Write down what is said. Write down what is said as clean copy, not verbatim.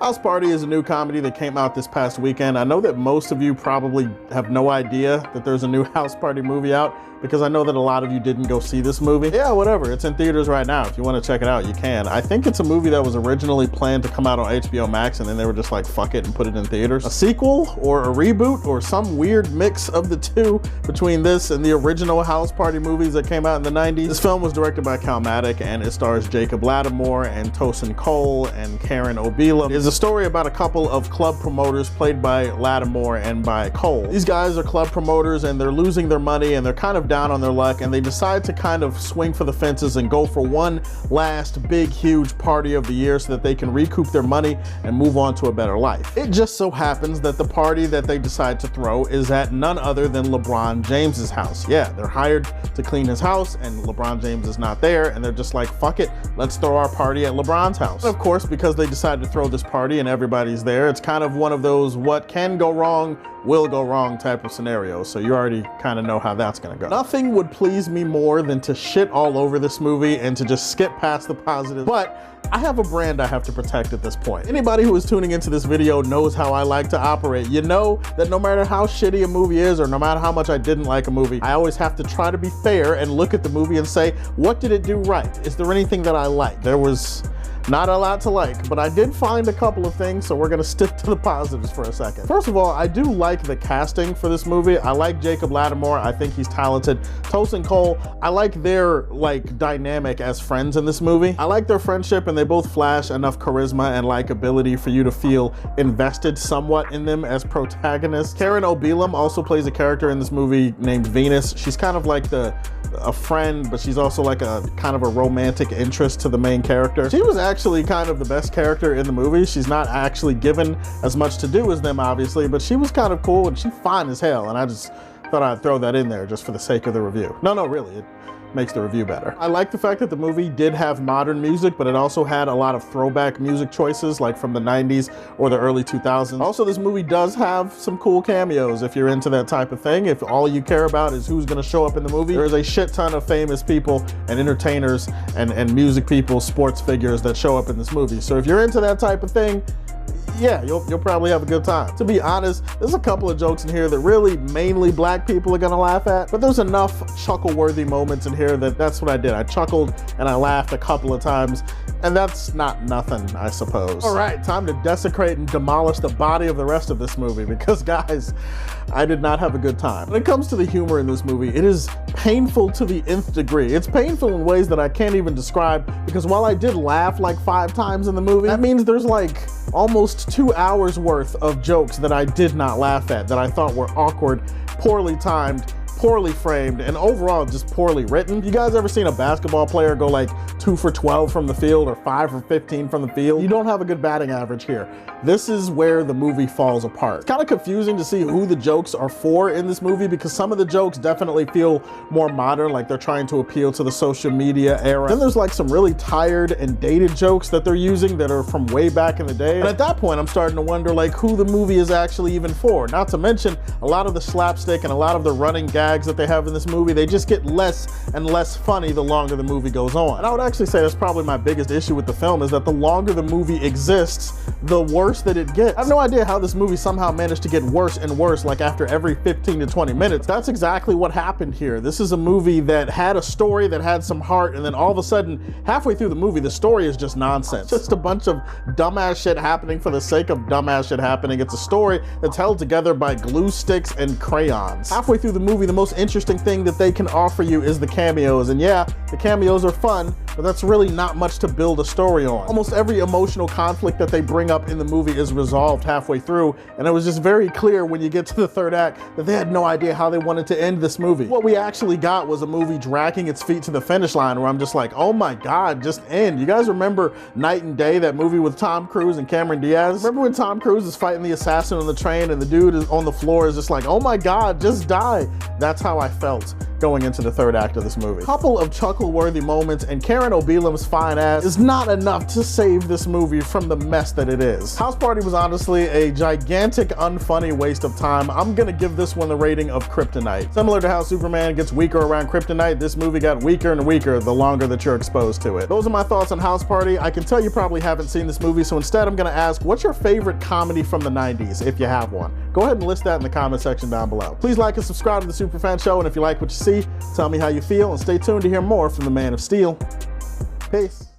House Party is a new comedy that came out this past weekend. I know that most of you probably have no idea that there's a new House Party movie out, because I know that a lot of you didn't go see this movie. Yeah, whatever, it's in theaters right now. If you want to check it out, you can. I think it's a movie that was originally planned to come out on HBO Max, and then they were just like, fuck it, and put it in theaters. A sequel or a reboot or some weird mix of the two between this and the original House Party movies that came out in the 90s. This film was directed by Calmatic, and it stars Jacob Latimore and Tosin Cole and Karen Obila. It's a story about a couple of club promoters played by Latimore and by Cole. These guys are club promoters, and they're losing their money, and they're kind of down on their luck, and they decide to kind of swing for the fences and go for one last big huge party of the year so that they can recoup their money and move on to a better life. It just so happens that the party that they decide to throw is at none other than LeBron James's house. Yeah, they're hired to clean his house, and LeBron James is not there, and they're just like, fuck it, let's throw our party at LeBron's house. And of course, because they decided to throw this party and everybody's there, it's kind of one of those what can go wrong will go wrong type of scenarios, so you already kind of know how that's gonna go. Nothing would please me more than to shit all over this movie and to just skip past the positives, but I have a brand I have to protect at this point. Anybody who is tuning into this video knows how I like to operate. You know that no matter how shitty a movie is, or no matter how much I didn't like a movie, I always have to try to be fair and look at the movie and say, what did it do right? Is there anything that I liked? There was not a lot to like, but I did find a couple of things, so we're gonna stick to the positives for a second. First of all, I do like the casting for this movie. I like Jacob Latimore. I think he's talented. Tosin Cole, I like their dynamic as friends in this movie. I like their friendship, and they both flash enough charisma and likability for you to feel invested somewhat in them as protagonists. Karen Obila also plays a character in this movie named Venus. She's kind of like a friend, but she's also like a kind of a romantic interest to the main character. She was actually kind of the best character in the movie. She's not actually given as much to do as them, obviously, but she was kind of cool, and she's fine as hell, and I just thought I'd throw that in there just for the sake of the review. No, really, it makes the review better. I like the fact that the movie did have modern music, but it also had a lot of throwback music choices, like from the 90s or the early 2000s. Also, this movie does have some cool cameos if you're into that type of thing. If all you care about is who's gonna show up in the movie, there's a shit ton of famous people and entertainers and music people, sports figures that show up in this movie. So if you're into that type of thing, yeah, you'll probably have a good time. To be honest, there's a couple of jokes in here that really mainly black people are gonna laugh at, but there's enough chuckle-worthy moments in here that's what I did. I chuckled and I laughed a couple of times, and that's not nothing, I suppose. All right, time to desecrate and demolish the body of the rest of this movie, because guys, I did not have a good time. When it comes to the humor in this movie, it is painful to the nth degree. It's painful in ways that I can't even describe, because while I did laugh like 5 times in the movie, that means there's almost 2 hours worth of jokes that I did not laugh at, that I thought were awkward, poorly timed, poorly framed, and overall just poorly written. You guys ever seen a basketball player go 2 for 12 from the field or 5 for 15 from the field? You don't have a good batting average here. This is where the movie falls apart. It's kind of confusing to see who the jokes are for in this movie, because some of the jokes definitely feel more modern, like they're trying to appeal to the social media era. Then there's some really tired and dated jokes that they're using that are from way back in the day. And at that point, I'm starting to wonder who the movie is actually even for. Not to mention, a lot of the slapstick and a lot of the running gags that they have in this movie, they just get less and less funny the longer the movie goes on. And I would actually say that's probably my biggest issue with the film, is that the longer the movie exists, the worse that it gets. I have no idea how this movie somehow managed to get worse and worse, after every 15 to 20 minutes. That's exactly what happened here. This is a movie that had a story, that had some heart, and then all of a sudden, halfway through the movie, the story is just nonsense. Just a bunch of dumbass shit happening for the sake of dumbass shit happening. It's a story that's held together by glue sticks and crayons. Halfway through the movie, the most interesting thing that they can offer you is the cameos, and yeah, the cameos are fun, but that's really not much to build a story on. Almost every emotional conflict that they bring up in the movie is resolved halfway through, and it was just very clear when you get to the third act that they had no idea how they wanted to end this movie. What we actually got was a movie dragging its feet to the finish line, where I'm just like, oh my God, just end. You guys remember Night and Day, that movie with Tom Cruise and Cameron Diaz? Remember when Tom Cruise is fighting the assassin on the train and the dude is on the floor is just like, oh my God, just die. That's how I felt going into the third act of this movie. A couple of chuckle-worthy moments and Karen Obelam's fine ass is not enough to save this movie from the mess that it is. House Party was honestly a gigantic, unfunny waste of time. I'm gonna give this one the rating of kryptonite. Similar to how Superman gets weaker around kryptonite, this movie got weaker and weaker the longer that you're exposed to it. Those are my thoughts on House Party. I can tell you probably haven't seen this movie, so instead I'm gonna ask, what's your favorite comedy from the 90s, if you have one? Go ahead and list that in the comment section down below. Please like and subscribe to the Superfan Show, and if you like what you see, tell me how you feel, and stay tuned to hear more from the Man of Steel. Peace.